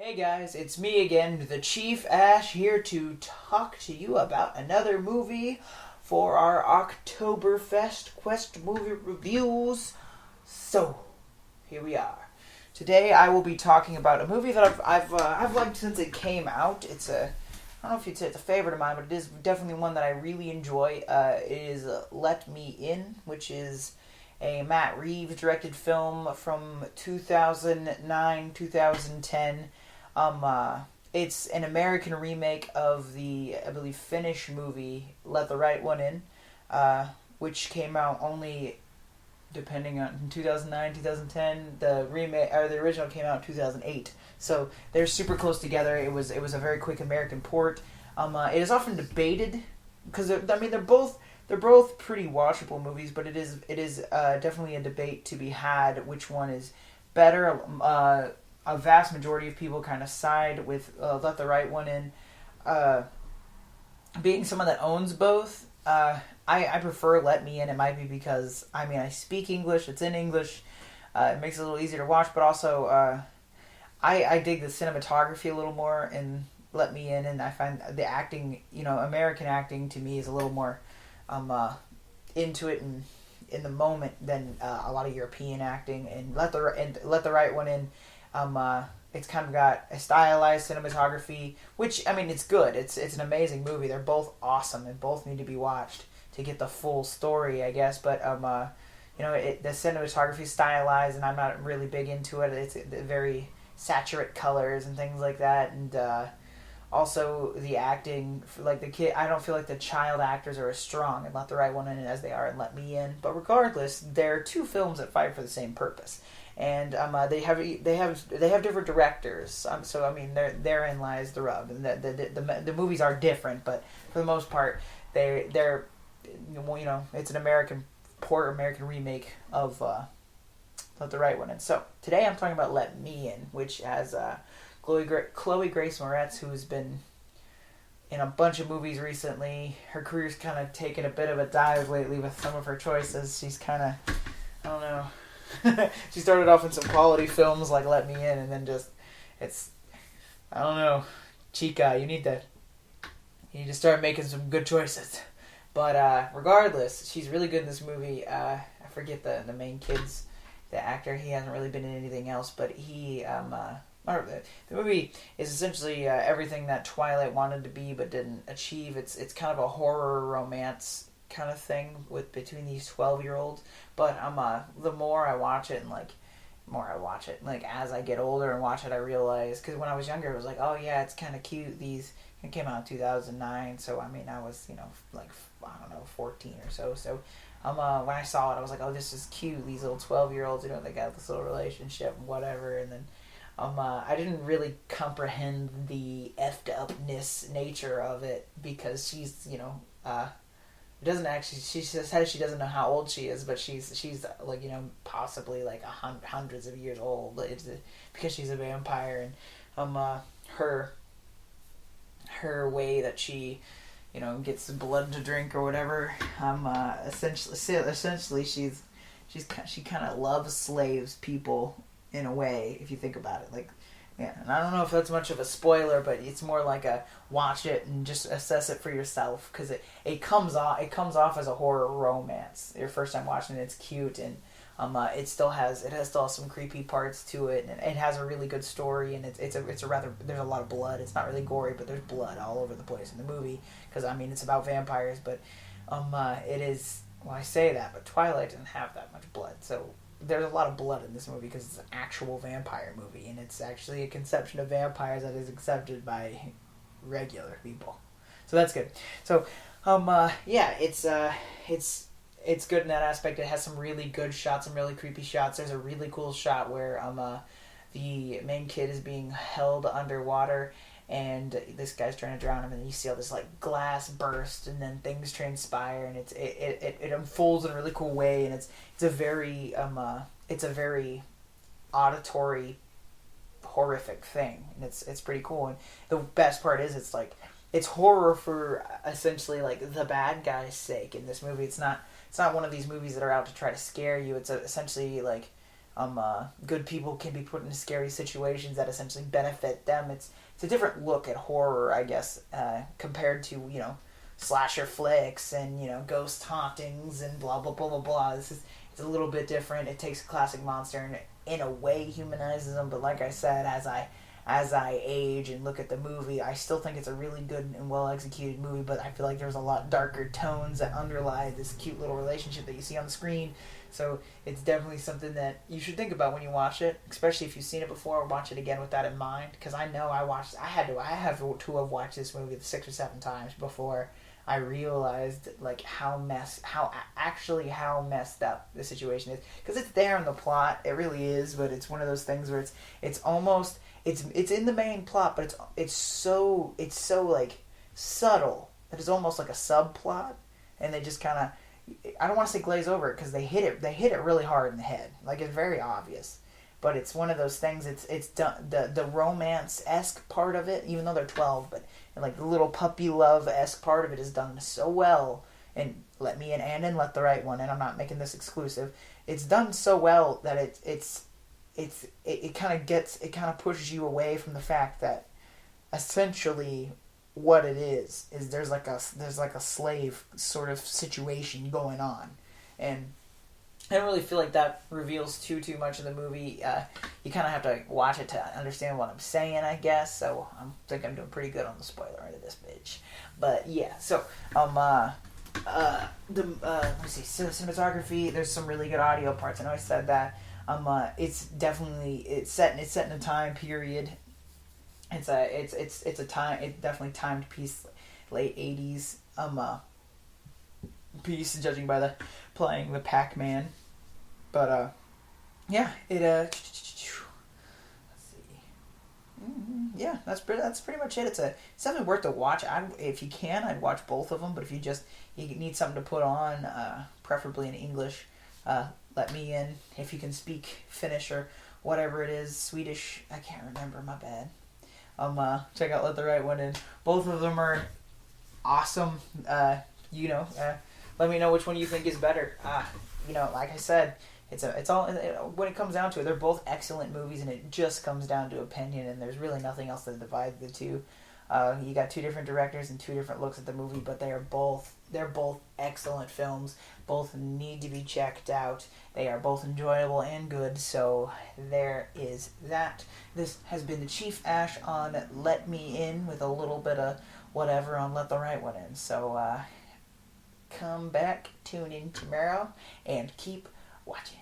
Hey guys, it's me again, the Chief Asch, here to talk to you about another movie for our Oktoberfest Quest movie reviews. So, here we are. Today I will be talking about a movie that I've liked since it came out. I don't know if you'd say it's a favorite of mine, but it is definitely one that I really enjoy. It is Let Me In, which is a Matt Reeves directed film from 2009, 2010. It's an American remake of the, I believe, Finnish movie Let the Right One In, which came out only depending on 2009, 2010. The remake or the original came out in 2008. So they're super close together. It was a very quick American port. It is often debated because they're both pretty watchable movies, but it is definitely a debate to be had which one is better. A vast majority of people kind of side with Let the Right One In. Being someone that owns both, I prefer Let Me In. It might be because, I speak English, it's in English, it makes it a little easier to watch, but also I dig the cinematography a little more in Let Me In, and I find the acting, American acting to me is a little more into it and in the moment than a lot of European acting. And Let the Right One In, it's kind of got a stylized cinematography, which it's good. It's an amazing movie. They're both awesome and both need to be watched to get the full story, I guess. But the cinematography is stylized, and I'm not really big into it. It's very saturate colors and things like that, and also the acting, like the kid. I don't feel like the child actors are as strong in Let the Right One In as they are in Let Me In. But regardless, they're two films that fight for the same purpose. And they have different directors. Therein lies the rub. And the movies are different, but for the most part, they're it's an American remake of Let the Right One In. So today I'm talking about Let Me In, which has Chloe Grace Moretz, who's been in a bunch of movies recently. Her career's kind of taken a bit of a dive lately with some of her choices. She's kind of, I don't know. She started off in some quality films like Let Me In, and then I don't know, Chica, you need to start making some good choices. But regardless, she's really good in this movie. I forget the main kid's the actor. He hasn't really been in anything else, but the movie is essentially everything that Twilight wanted to be but didn't achieve. It's kind of a horror romance kind of thing between these 12-year-olds. But the more I watch it, like as I get older and watch it, I realize, because when I was younger, it was like, oh yeah, it's kind of cute. It came out in 2009, so I was like, I don't know, 14 or so. So when I saw it, I was like, oh, this is cute. These little 12-year-olds, they got this little relationship and whatever. And then I didn't really comprehend the effed upness nature of it, because she's it doesn't actually. She says she doesn't know how old she is, but she's like possibly like hundreds of years old. Because she's a vampire, and her way that she gets blood to drink or whatever. Essentially she kind of loves slaves people in a way, if you think about it. Like, yeah, and I don't know if that's much of a spoiler, but it's more like a watch it and just assess it for yourself, because it comes off as a horror romance. Your first time watching it, it's cute, and it still has some creepy parts to it, and it has a really good story, and it's a rather, there's a lot of blood. It's not really gory, but there's blood all over the place in the movie, because it's about vampires, but it is, well, I say that, but Twilight didn't have that much blood, so there's a lot of blood in this movie because it's an actual vampire movie, and it's actually a conception of vampires that is accepted by regular people. So that's good. So, yeah, it's good in that aspect. It has some really good shots, some really creepy shots. There's a really cool shot where the main kid is being held underwater, and this guy's trying to drown him, and you see all this like glass burst, and then things transpire, and it unfolds in a really cool way, and it's a very auditory, horrific thing, and it's pretty cool. And the best part is it's horror for essentially like the bad guy's sake in this movie. It's not one of these movies that are out to try to scare you. It's essentially like good people can be put into scary situations that essentially benefit them. It's a different look at horror, I guess, compared to slasher flicks and ghost hauntings and blah blah blah blah blah. It's a little bit different. It takes a classic monster and in a way humanizes them. But like I said, as I age and look at the movie, I still think it's a really good and well executed movie. But I feel like there's a lot darker tones that underlie this cute little relationship that you see on the screen. So it's definitely something that you should think about when you watch it, especially if you've seen it before. Watch it again with that in mind, because I know I have to have watched this movie 6 or 7 times before I realized like how messed up the situation is. Because it's there in the plot, it really is, but it's one of those things where it's almost it's in the main plot, but it's so like subtle that it's almost like a subplot, and they just kind of, I don't want to say glaze over it because they hit it really hard in the head. Like, it's very obvious, but it's one of those things. It's done, the romance-esque part of it, even though they're 12, but like the little puppy love-esque part of it is done so well. And Let Me In and Let the Right One, and I'm not making this exclusive. It's done so well that it kind of pushes you away from the fact that essentially what it is there's like a slave sort of situation going on, and I don't really feel like that reveals too much of the movie. You kind of have to watch it to understand what I'm saying, I guess. So I think I'm doing pretty good on the spoiler end of this bitch. But yeah, so let me see, cinematography. There's some really good audio parts. I know I said that. It's set in a time period. It's definitely timed piece, late 80s piece, judging by the playing the Pac-Man. But yeah, let's see. Yeah, that's pretty much it. It's definitely worth to watch. If you can, I'd watch both of them. But if you need something to put on, preferably in English, Let Me In. If you can speak Finnish or whatever it is, Swedish, I can't remember. My bad. Check out Let the Right One In. Both of them are awesome. Let me know which one you think is better. Like I said, it's all when it comes down to it, they're both excellent movies, and it just comes down to opinion, and there's really nothing else that divides the two. You got 2 different directors and 2 different looks at the movie, but they're both excellent films. Both need to be checked out. They are both enjoyable and good. So there is that. This has been the Chief Asch on Let Me In, with a little bit of whatever on Let the Right One In. So come back, tune in tomorrow, and keep watching.